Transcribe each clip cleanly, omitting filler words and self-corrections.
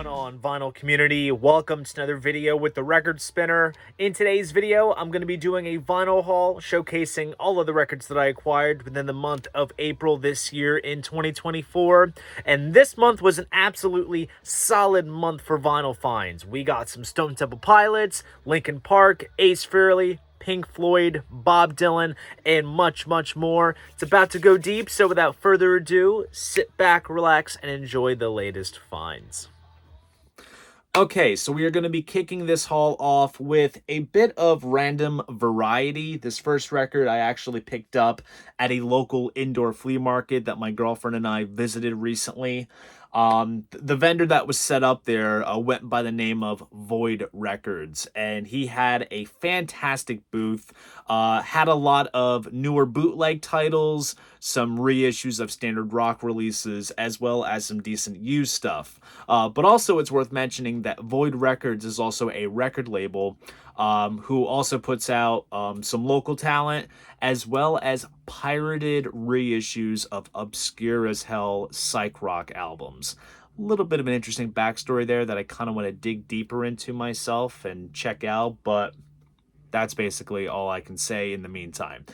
going on, vinyl community? Welcome to another video with the Record Spinner. In today's video, I'm going to be doing a vinyl haul showcasing all of the records that I acquired within the month of April this year in 2024. And this month was an absolutely solid month for vinyl finds. We got some Stone Temple Pilots, Linkin Park, Ace Frehley, Pink Floyd, Bob Dylan, and much, much more. It's about to go deep, so without further ado, sit back, relax, and enjoy the latest finds. Okay, so we are going to be kicking this haul off with a bit of random variety. This first record I actually picked up at a local indoor flea market that my girlfriend and I visited recently. The vendor that was set up there went by the name of Void Records, and he had a fantastic booth, had a lot of newer bootleg titles, some reissues of standard rock releases, as well as some decent used stuff. But also it's worth mentioning that Void Records is also a record label who also puts out some local talent, as well as pirated reissues of obscure as hell psych rock albums. A little bit of an interesting backstory there that I kind of want to dig deeper into myself and check out, but that's basically all I can say in the meantime.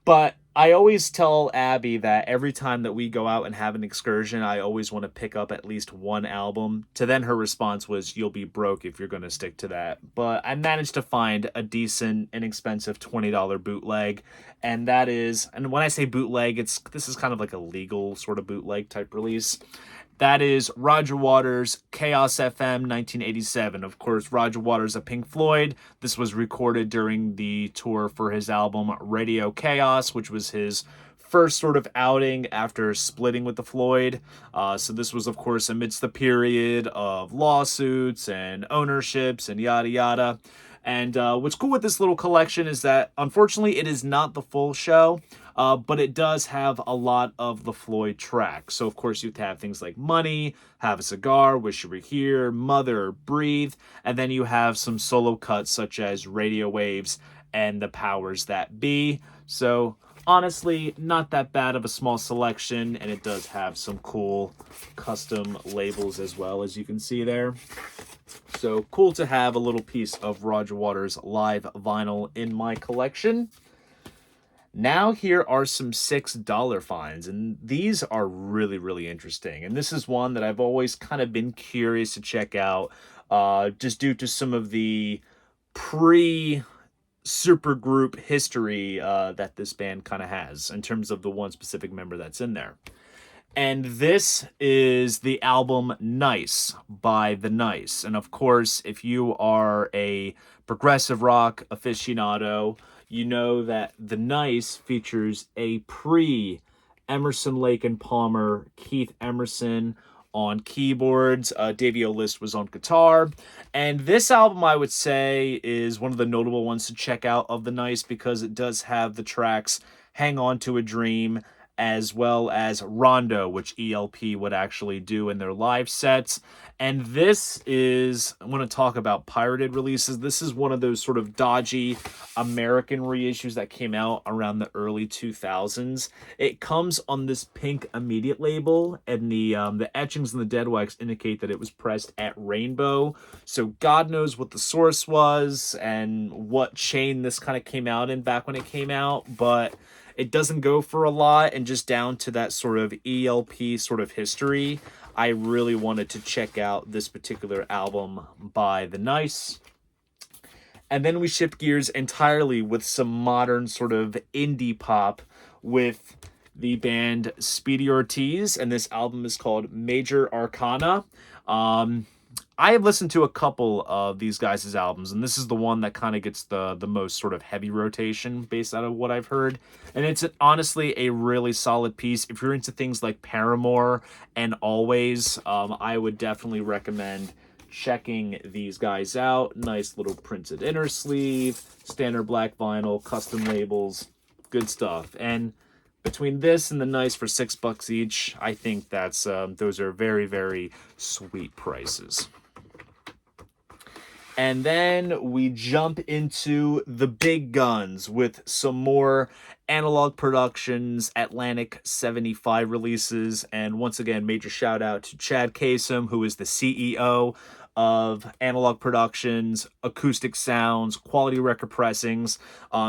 But I always tell Abby that every time that we go out and have an excursion, I always want to pick up at least one album. To then her response was, "You'll be broke if you're going to stick to that." But I managed to find a decent, inexpensive $20 bootleg. And that is, and when I say bootleg, this is kind of like a legal sort of bootleg type release. That is Roger Waters' Chaos FM 1987. Of course, Roger Waters of Pink Floyd. This was recorded during the tour for his album Radio Chaos, which was his first sort of outing after splitting with the Floyd. So this was, of course, amidst the period of lawsuits and ownerships and yada yada. And what's cool with this little collection is that, unfortunately, it is not the full show, but it does have a lot of the Floyd tracks. So, of course, you have things like Money, Have a Cigar, Wish You Were Here, Mother, Breathe, and then you have some solo cuts such as Radio Waves and The Powers That Be. So, honestly, not that bad of a small selection, and it does have some cool custom labels as well, as you can see there. So cool to have a little piece of Roger Waters live vinyl in my collection. Now here are some $6 finds, and these are really, really interesting. And this is one that I've always kind of been curious to check out, just due to some of the pre-supergroup history that this band kind of has in terms of the one specific member that's in there. And this is the album Nice by The Nice. And of course, if you are a progressive rock aficionado, you know that The Nice features a pre-Emerson, Lake and Palmer, Keith Emerson on keyboards. Davey O. List was on guitar. And this album, I would say, is one of the notable ones to check out of The Nice because it does have the tracks Hang On to a Dream, as well as Rondo, which ELP would actually do in their live sets. And this is, I want to talk about pirated releases. This is one of those sort of dodgy American reissues that came out around the early 2000s. It comes on this Pink Immediate label, and the etchings and the dead wax indicate that it was pressed at Rainbow. So God knows what the source was and what chain this kind of came out in back when it came out, but it doesn't go for a lot, and just down to that sort of ELP sort of history, I really wanted to check out this particular album by The Nice. And then we shift gears entirely with some modern sort of indie pop with the band Speedy Ortiz, and this album is called Major Arcana. I have listened to a couple of these guys' albums, and this is the one that kind of gets the most sort of heavy rotation based out of what I've heard. And it's honestly a really solid piece. If you're into things like Paramore and Always, I would definitely recommend checking these guys out. Nice little printed inner sleeve, standard black vinyl, custom labels, good stuff. And between this and The Nice for $6 each, I think that's those are very, very sweet prices. And then we jump into the big guns with some more Analog Productions Atlantic 75 releases. And once again, major shout out to Chad Kasem, who is the CEO of Analog Productions, Acoustic Sounds, Quality Record Pressings.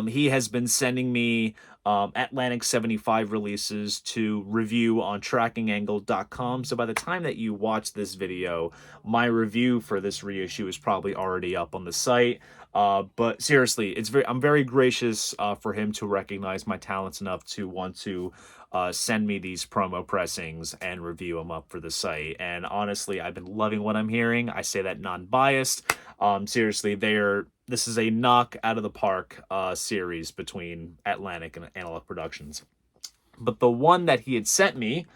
He has been sending me Atlantic 75 releases to review on trackingangle.com. So by the time that you watch this video, my review for this reissue is probably already up on the site. But seriously, I'm very gracious for him to recognize my talents enough to want to send me these promo pressings and review them up for the site. And honestly, I've been loving what I'm hearing. I say that non-biased. Seriously, this is a knock out of the park series between Atlantic and Analog Productions. But the one that he had sent me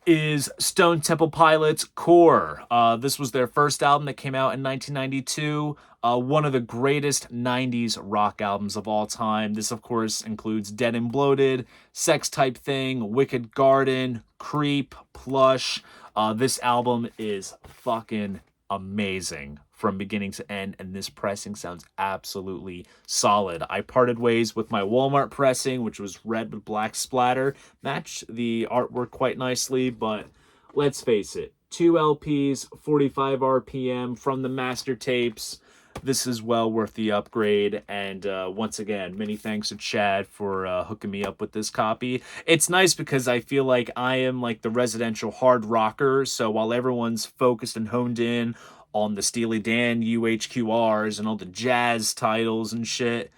is Stone Temple Pilots' Core. This was their first album that came out in 1992. One of the greatest 90s rock albums of all time. This, of course, includes Dead and Bloated, Sex Type Thing, Wicked Garden, Creep, Plush. This album is fucking amazing from beginning to end, and this pressing sounds absolutely solid. I parted ways with my Walmart pressing, which was red with black splatter. Matched the artwork quite nicely, but let's face it, 2 LPs, 45 RPM from the master tapes. This is well worth the upgrade, and once again, many thanks to Chad for hooking me up with this copy. It's nice because I feel like I am like the residential hard rocker, so while everyone's focused and honed in on the Steely Dan UHQRs and all the jazz titles and shit,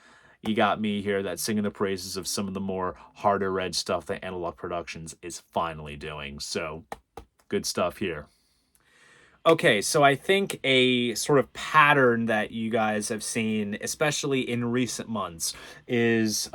you got me here that's singing the praises of some of the more harder edge stuff that Analog Productions is finally doing. So, good stuff here. Okay, so I think a sort of pattern that you guys have seen, especially in recent months, is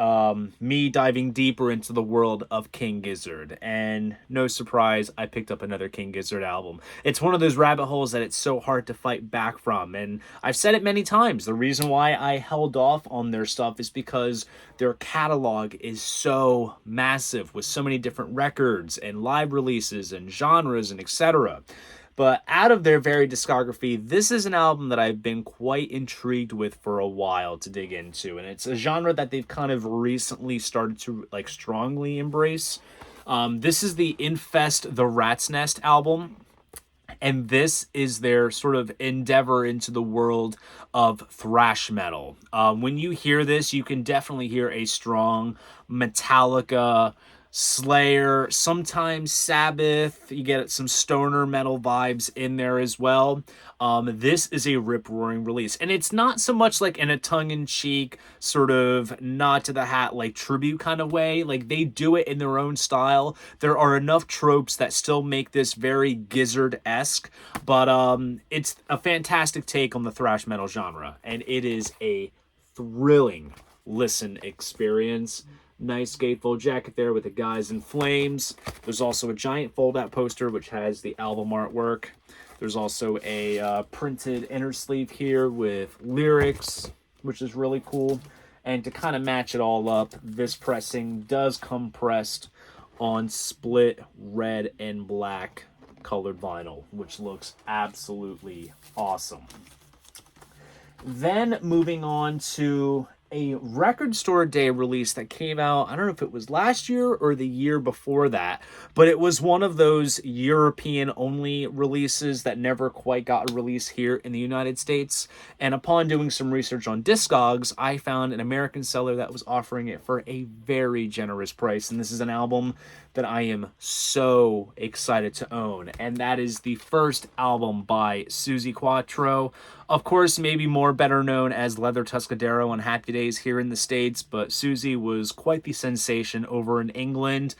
me diving deeper into the world of King Gizzard. And no surprise, I picked up another King Gizzard album. It's one of those rabbit holes that it's so hard to fight back from. And I've said it many times. The reason why I held off on their stuff is because their catalog is so massive with so many different records and live releases and genres and etc. But out of their very discography, this is an album that I've been quite intrigued with for a while to dig into. And it's a genre that they've kind of recently started to like strongly embrace. This is the Infest the Rat's Nest album. And this is their sort of endeavor into the world of thrash metal. When you hear this, you can definitely hear a strong Metallica, Slayer, sometimes Sabbath. You get some stoner metal vibes in there as well. This is a rip-roaring release. And it's not so much like in a tongue-in-cheek sort of nod to the hat, like tribute kind of way. Like they do it in their own style. There are enough tropes that still make this very Gizzard-esque. But it's a fantastic take on the thrash metal genre. And it is a thrilling listen experience. Nice gatefold jacket there with the guys in flames. There's also a giant fold-out poster which has the album artwork. There's also a printed inner sleeve here with lyrics, which is really cool. And to kind of match it all up, this pressing does come pressed on split red and black colored vinyl, which looks absolutely awesome. Then moving on to a Record Store Day release that came out, I don't know if it was last year or the year before that, but it was one of those European-only releases that never quite got a release here in the United States. And upon doing some research on Discogs, I found an American seller that was offering it for a very generous price. And this is an album that I am so excited to own. And that is the first album by Suzi Quatro. Of course, maybe more better known as Leather Tuscadero on Happy Days here in the States, but Suzi was quite the sensation over in England.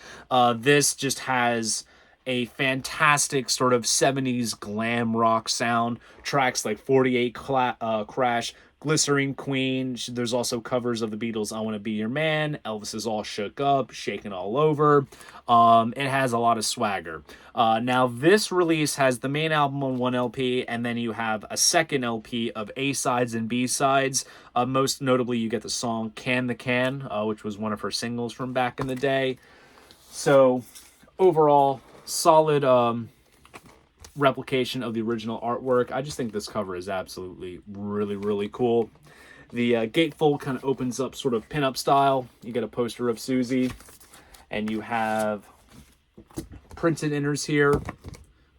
This just has a fantastic sort of 70s glam rock sound. Tracks like 48 Crash, Glycerine Queen. There's also covers of the Beatles' I Want to Be Your Man, Elvis is All Shook Up, Shaking All Over. It has a lot of swagger. Now, this release has the main album on one LP, and then you have a second LP of A-sides and B-sides. Most notably, you get the song Can the Can, which was one of her singles from back in the day. So, overall, solid replication of the original artwork. I just think this cover is absolutely really cool. The gatefold kind of opens up sort of pinup style. You get a poster of Susie, and you have printed inners here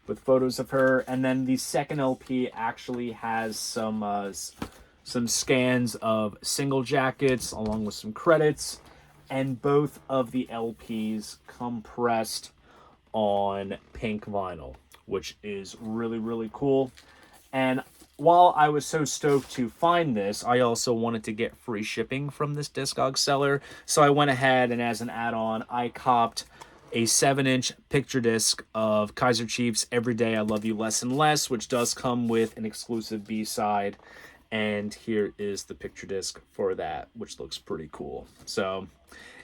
with photos of her. And then the second LP actually has some scans of single jackets along with some credits. And both of the LPs come pressed on pink vinyl, which is really cool. And while I was so stoked to find this, I also wanted to get free shipping from this Discog seller. So I went ahead and as an add-on, I copped a 7-inch picture disc of Kaiser Chiefs' Every Day I Love You Less and Less, which does come with an exclusive B-side. And here is the picture disc for that, which looks pretty cool. So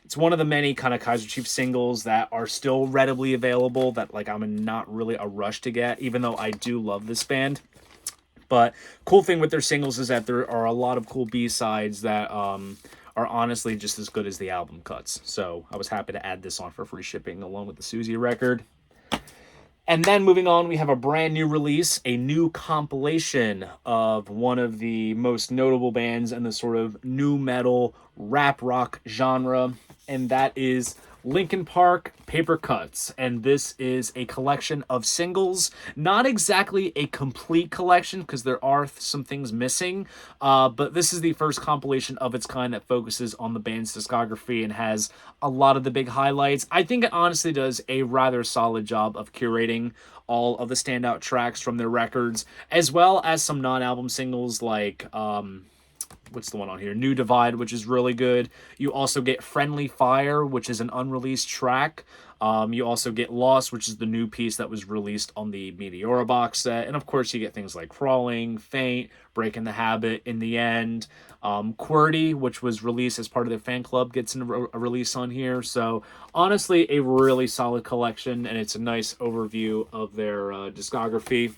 it's one of the many kind of Kaiser Chiefs singles that are still readily available that like I'm in not really a rush to get, even though I do love this band. But cool thing with their singles is that there are a lot of cool B-sides that are honestly just as good as the album cuts. So I was happy to add this on for free shipping along with the Susie record. And then moving on, we have a brand new release, a new compilation of one of the most notable bands in the sort of nu metal rap rock genre, and that is Linkin Park Paper Cuts. And this is a collection of singles, not exactly a complete collection because there are some things missing, but this is the first compilation of its kind that focuses on the band's discography and has a lot of the big highlights. I think it honestly does a rather solid job of curating all of the standout tracks from their records, as well as some non-album singles like what's the one on here? New Divide, which is really good. You also get Friendly Fire, which is an unreleased track. You also get Lost, which is the new piece that was released on the Meteora box set. And of course, you get things like Crawling, Faint, Breaking the Habit, In the End. QWERTY, which was released as part of their fan club, gets a release on here. So honestly, a really solid collection, and it's a nice overview of their discography.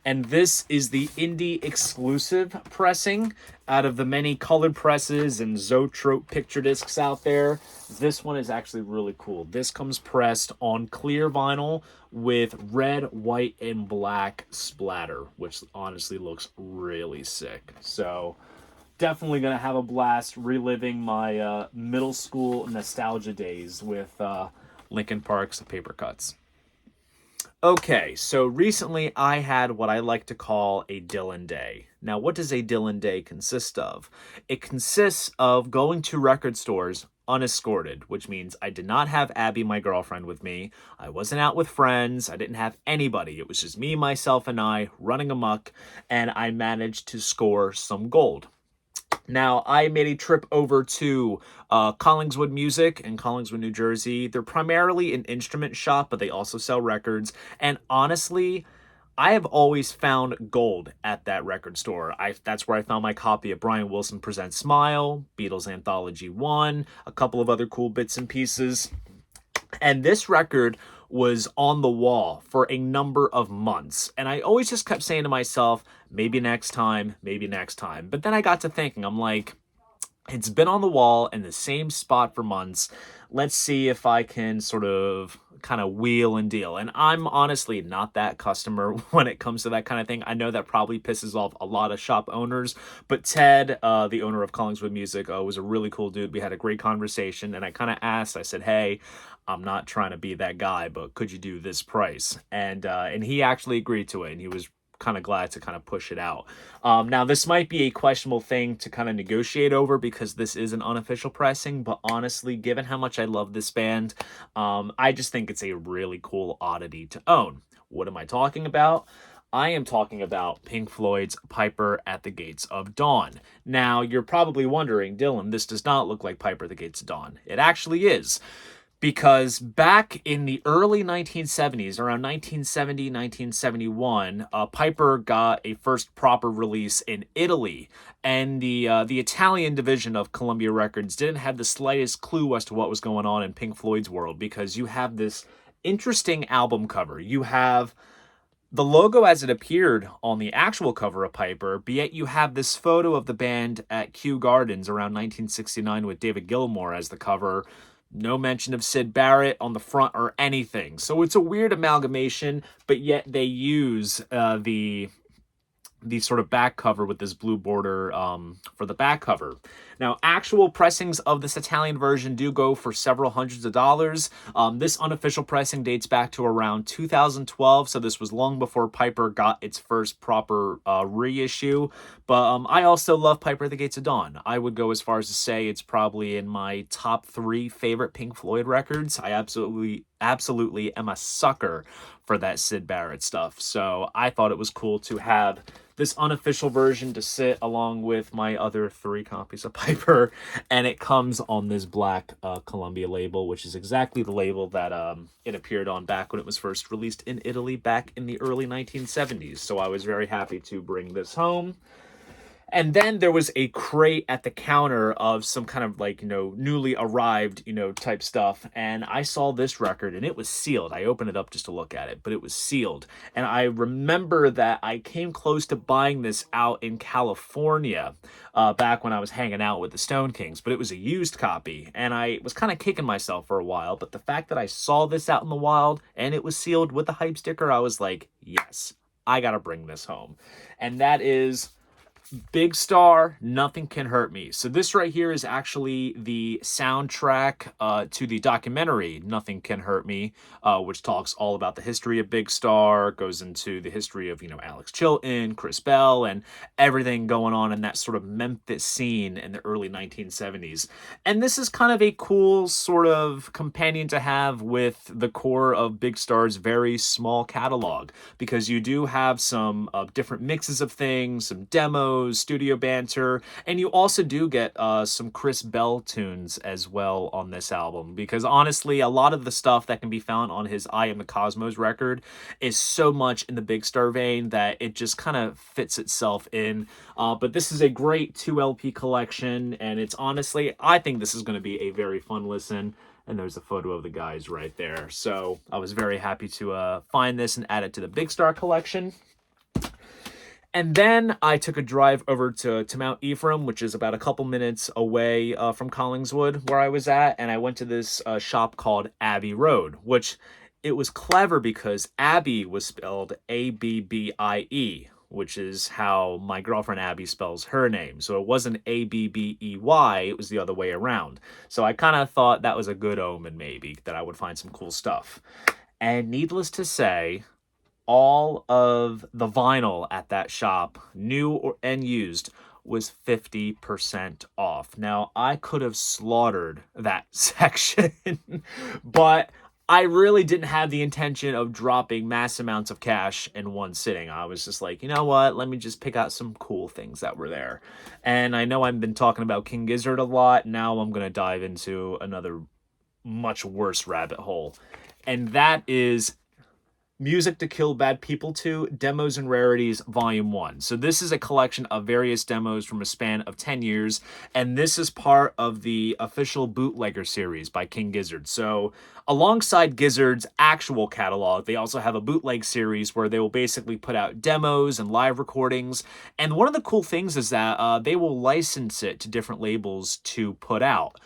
And this is the indie exclusive pressing out of the many colored presses and Zoetrope picture discs out there. This one is actually really cool. This comes pressed on clear vinyl with red, white, and black splatter, which honestly looks really sick. So definitely going to have a blast reliving my middle school nostalgia days with Linkin Park's Paper Cuts. Okay, so recently I had what I like to call a Dylan Day. Now, what does a Dylan Day consist of? It consists of going to record stores unescorted, which means I did not have Abby, my girlfriend, with me. I wasn't out with friends. I didn't have anybody. It was just me, myself, and I running amok, and I managed to score some gold. Now, I made a trip over to Collingswood Music in Collingswood, New Jersey. They're primarily an instrument shop, but they also sell records. And honestly, I have always found gold at that record store. That's where I found my copy of Brian Wilson Presents Smile, Beatles Anthology 1, a couple of other cool bits and pieces. And this record was on the wall for a number of months. And I always just kept saying to myself, maybe next time, maybe next time. But then I got to thinking, I'm like, it's been on the wall in the same spot for months. Let's see if I can sort of kind of wheel and deal. And I'm honestly not that customer when it comes to that kind of thing. I know that probably pisses off a lot of shop owners, but Ted, the owner of Collingswood Music, was a really cool dude. We had a great conversation, and I kind of asked, I said, hey, I'm not trying to be that guy, but could you do this price? And he actually agreed to it, and he was kind of glad to kind of push it out. Now, this might be a questionable thing to kind of negotiate over because this is an unofficial pressing, but honestly, given how much I love this band, I just think it's a really cool oddity to own. What am I talking about? I am talking about Pink Floyd's Piper at the Gates of Dawn. Now, you're probably wondering, Dylan, this does not look like Piper at the Gates of Dawn. It actually is. Because back in the early 1970s, around 1970, 1971, Piper got a first proper release in Italy. And the Italian division of Columbia Records didn't have the slightest clue as to what was going on in Pink Floyd's world, because you have this interesting album cover. You have the logo as it appeared on the actual cover of Piper, but yet you have this photo of the band at Kew Gardens around 1969 with David Gilmour as the cover. No mention of Syd Barrett on the front or anything. So it's a weird amalgamation, but yet they use the sort of back cover with this blue border for the back cover. Now, actual pressings of this Italian version do go for several hundreds of dollars. This unofficial pressing dates back to around 2012, so this was long before Piper got its first proper reissue. But I also love Piper at the Gates of Dawn. I would go as far as to say it's probably in my top 3 favorite Pink Floyd records. I absolutely am a sucker for that Syd Barrett stuff. So I thought it was cool to have this unofficial version to sit along with my other 3 copies of Piper, and it comes on this black Columbia label, which is exactly the label that it appeared on back when it was first released in Italy back in the early 1970s. So I was very happy to bring this home. And then there was a crate at the counter of some kind of like, newly arrived, type stuff. And I saw this record and it was sealed. I opened it up just to look at it, but it was sealed. And I remember that I came close to buying this out in California back when I was hanging out with the Stone Kings, but it was a used copy. And I was kind of kicking myself for a while. But the fact that I saw this out in the wild and it was sealed with the hype sticker, I was like, yes, I got to bring this home. And that is Big Star, Nothing Can Hurt Me. So this right here is actually the soundtrack to the documentary Nothing Can Hurt Me, which talks all about the history of Big Star, goes into the history of, Alex Chilton, Chris Bell, and everything going on in that sort of Memphis scene in the early 1970s. And this is kind of a cool sort of companion to have with the core of Big Star's very small catalog, because you do have some different mixes of things, some demos, studio banter, and you also do get some Chris Bell tunes as well on this album, because honestly a lot of the stuff that can be found on his I Am the Cosmos record is so much in the Big Star vein that it just kind of fits itself in. But this is a great 2 LP collection, and it's honestly, I think this is going to be a very fun listen. And there's a photo of the guys right there. So I was very happy to find this and add it to the Big Star collection. And then I took a drive over to Mount Ephraim, which is about a couple minutes away from Collingswood, where I was at. And I went to this shop called Abbey Road, which it was clever because Abbey was spelled Abbie, which is how my girlfriend Abby spells her name. So it wasn't Abbey, it was the other way around. So I kind of thought that was a good omen, maybe, that I would find some cool stuff. And needless to say, all of the vinyl at that shop, new and used, was 50% off. Now, I could have slaughtered that section, but I really didn't have the intention of dropping mass amounts of cash in one sitting. I was just like, you know what? Let me just pick out some cool things that were there. And I know I've been talking about King Gizzard a lot. Now I'm going to dive into another much worse rabbit hole. And that is Music to Kill Bad People 2, Demos and Rarities, Volume 1. So this is a collection of various demos from a span of 10 years, and this is part of the official bootlegger series by King Gizzard. So alongside Gizzard's actual catalog, they also have a bootleg series where they will basically put out demos and live recordings. And one of the cool things is that they will license it to different labels to put out.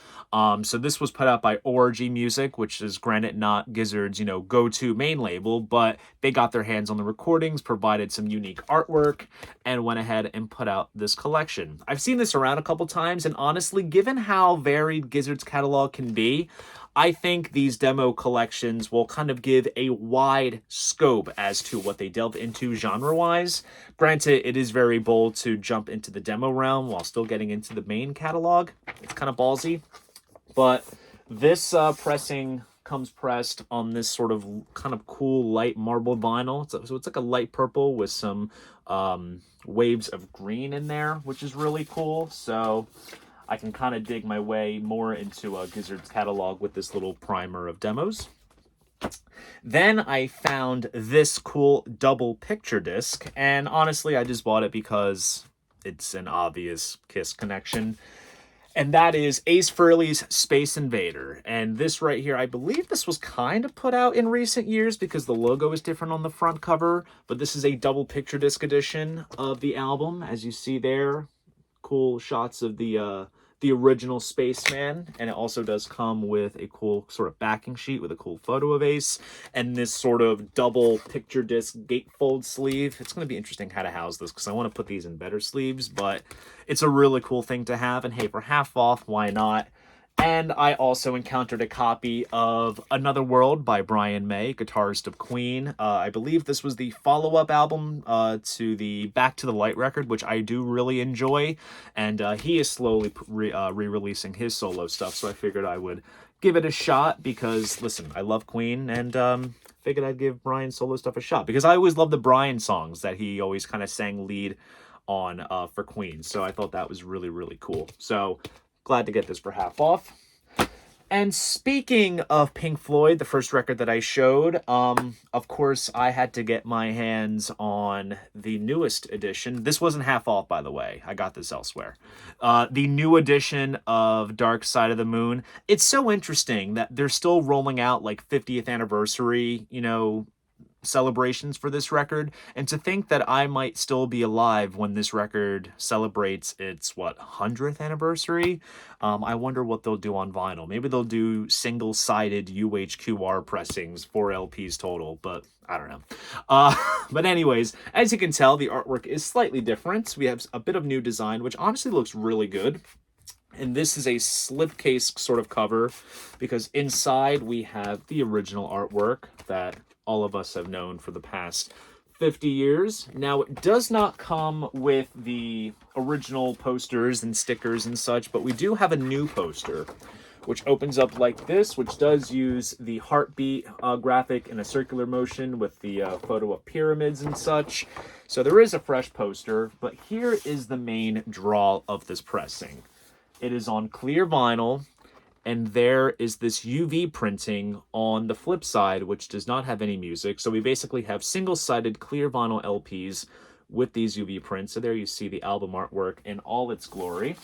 So this was put out by ORG Music, which is granted not Gizzard's, go-to main label, but they got their hands on the recordings, provided some unique artwork, and went ahead and put out this collection. I've seen this around a couple times, and honestly, given how varied Gizzard's catalog can be, I think these demo collections will kind of give a wide scope as to what they delve into genre-wise. Granted, it is very bold to jump into the demo realm while still getting into the main catalog. It's kind of ballsy. But this pressing comes pressed on this sort of kind of cool light marbled vinyl. So it's like a light purple with some waves of green in there, which is really cool. So I can kind of dig my way more into Gizzard's catalog with this little primer of demos. Then I found this cool double picture disc, and honestly, I just bought it because it's an obvious Kiss connection. And that is Ace Frehley's Space Invader. And this right here, I believe this was kind of put out in recent years because the logo is different on the front cover. But this is a double picture disc edition of the album. As you see there, cool shots of the the original Spaceman, and it also does come with a cool sort of backing sheet with a cool photo of Ace, and this sort of double picture disc gatefold sleeve. It's going to be interesting how to house this, because I want to put these in better sleeves, but it's a really cool thing to have, and hey, for half off, why not? And I also encountered a copy of Another World by Brian May, guitarist of Queen. I believe this was the follow-up album to the Back to the Light record, which I do really enjoy. And he is slowly re-releasing his solo stuff, so I figured I would give it a shot because, listen, I love Queen, and figured I'd give Brian's solo stuff a shot. Because I always loved the Brian songs that he always kind of sang lead on for Queen. So I thought that was really, really cool. So glad to get this for half off. And speaking of Pink Floyd, the first record that I showed, of course, I had to get my hands on the newest edition. This wasn't half off, by the way. I got this elsewhere. The new edition of Dark Side of the Moon. It's so interesting that they're still rolling out, like, 50th anniversary, you know, celebrations for this record, and to think that I might still be alive when this record celebrates its 100th anniversary. I wonder what they'll do on vinyl. Maybe they'll do single-sided UHQR pressings, 4 LPs total, but I don't know. But anyways, as you can tell, the artwork is slightly different. We have a bit of new design, which honestly looks really good. And this is a slipcase sort of cover, because inside we have the original artwork that all of us have known for the past 50 years. Now, it does not come with the original posters and stickers and such, but we do have a new poster, which opens up like this, which does use the heartbeat graphic in a circular motion with the photo of pyramids and such. So there is a fresh poster, but here is the main draw of this pressing. It is on clear vinyl, and there is this UV printing on the flip side, which does not have any music. So we basically have single-sided clear vinyl LPs with these UV prints. So there you see the album artwork in all its glory.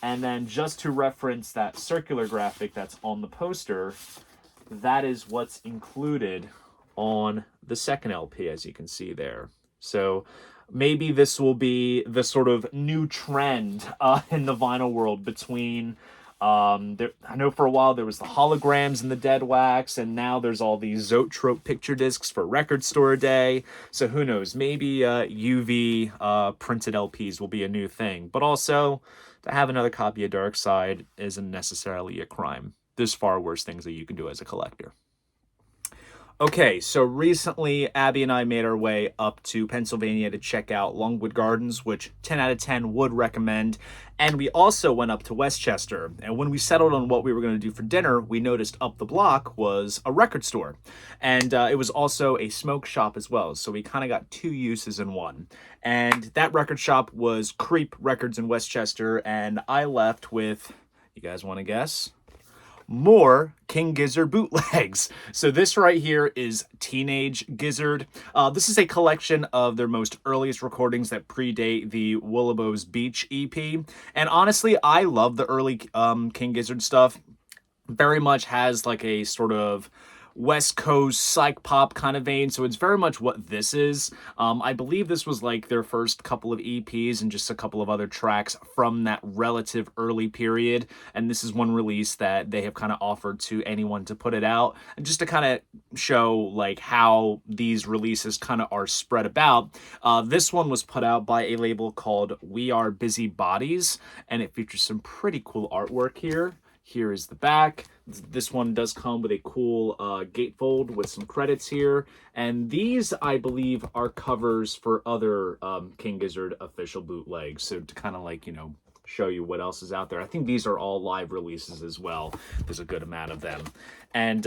And then just to reference that circular graphic that's on the poster, that is what's included on the second LP, as you can see there. So maybe this will be the sort of new trend in the vinyl world between I know for a while there was the holograms and the dead wax, and now there's all these Zoetrope picture discs for Record Store Day. So who knows, maybe UV printed LPs will be a new thing. But also, to have another copy of Dark Side isn't necessarily a crime. There's far worse things that you can do as a collector. Okay, so recently Abby and I made our way up to Pennsylvania to check out Longwood Gardens, which 10 out of 10 would recommend. And we also went up to Westchester. And when we settled on what we were going to do for dinner, we noticed up the block was a record store. And it was also a smoke shop as well. So we kind of got two uses in one. And that record shop was Creep Records in Westchester. And I left with, you guys want to guess? More King Gizzard bootlegs. So this right here is Teenage Gizzard. This is a collection of their most earliest recordings that predate the Willowbows Beach EP. And honestly, I love the early King Gizzard stuff. Very much has like a sort of West Coast psych pop kind of vein, so it's very much what this is. I believe this was like their first couple of EPs and just a couple of other tracks from that relative early period, and this is one release that they have kind of offered to anyone to put it out, and just to kind of show like how these releases kind of are spread about. This one was put out by a label called We Are Busy Bodies, and it features some pretty cool artwork here. Here is the back. This one does come with a cool gatefold with some credits here. And these, I believe, are covers for other King Gizzard official bootlegs. So to kind of like, you know, show you what else is out there. I think these are all live releases as well. There's a good amount of them. And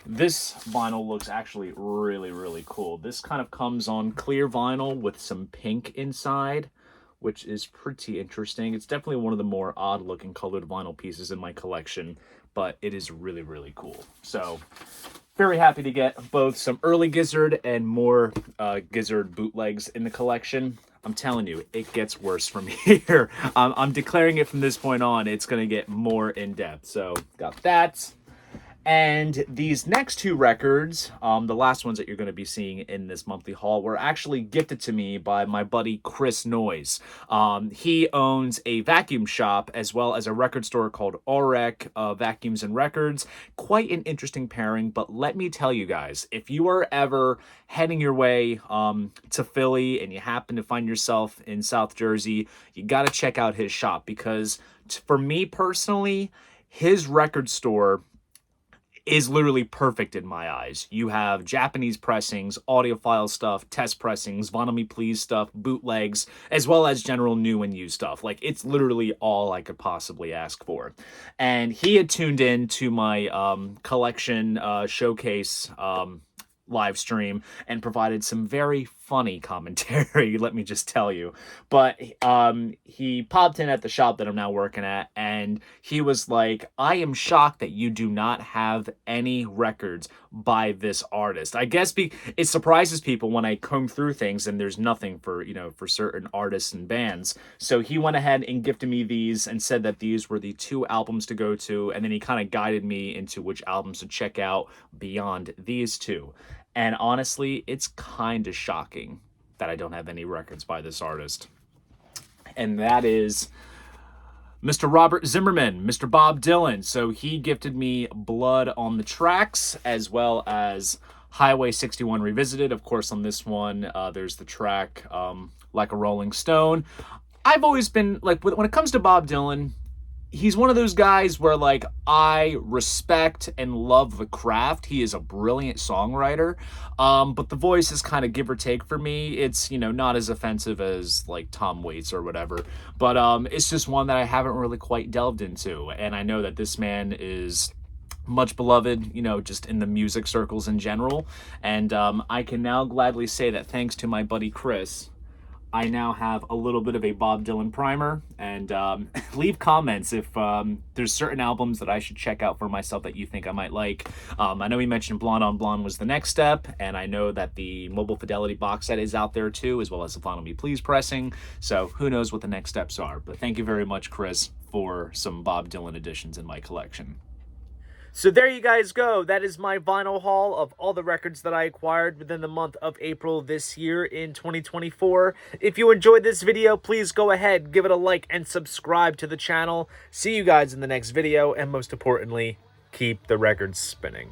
this vinyl looks actually really, really cool. This kind of comes on clear vinyl with some pink inside, which is pretty interesting. It's definitely one of the more odd-looking colored vinyl pieces in my collection, but it is really, really cool. So, very happy to get both some early Gizzard and more Gizzard bootlegs in the collection. I'm telling you, it gets worse from here. I'm declaring it from this point on. It's going to get more in-depth. So, got that. And these next two records, the last ones that you're going to be seeing in this monthly haul, were actually gifted to me by my buddy Chris Noyes. He owns a vacuum shop as well as a record store called Orek Vacuums and Records. Quite an interesting pairing, but let me tell you guys, if you are ever heading your way to Philly and you happen to find yourself in South Jersey, you got to check out his shop because for me personally, his record store is literally perfect in my eyes. You have Japanese pressings, audiophile stuff, test pressings, Vinyl Me Please stuff, bootlegs, as well as general new and used stuff. Like, it's literally all I could possibly ask for. And he had tuned in to my collection showcase live stream and provided some very funny commentary, let me just tell you. But he popped in at the shop that I'm now working at, and he was like, I am shocked that you do not have any records by this artist. I guess it surprises people when I comb through things and there's nothing for, for certain artists and bands. So he went ahead and gifted me these and said that these were the two albums to go to, and then he kind of guided me into which albums to check out beyond these two. And honestly, it's kind of shocking that I don't have any records by this artist. And that is Mr. Robert Zimmerman, Mr. Bob Dylan. So he gifted me Blood on the Tracks, as well as Highway 61 Revisited. Of course, on this one, there's the track Like a Rolling Stone. I've always been, like, when it comes to Bob Dylan, he's one of those guys where, like, I respect and love the craft. He is a brilliant songwriter, but the voice is kind of give or take for me. It's, not as offensive as, like, Tom Waits or whatever, but it's just one that I haven't really quite delved into, and I know that this man is much beloved, just in the music circles in general, and I can now gladly say that thanks to my buddy Chris, I now have a little bit of a Bob Dylan primer, and leave comments if there's certain albums that I should check out for myself that you think I might like. I know we mentioned Blonde on Blonde was the next step, and I know that the Mobile Fidelity box set is out there too, as well as the Vinyl Me Please pressing, so who knows what the next steps are. But thank you very much, Chris, for some Bob Dylan editions in my collection. So there you guys go. That is my vinyl haul of all the records that I acquired within the month of April this year in 2024. If you enjoyed this video, please go ahead, give it a like, and subscribe to the channel. See you guys in the next video, and most importantly, keep the records spinning.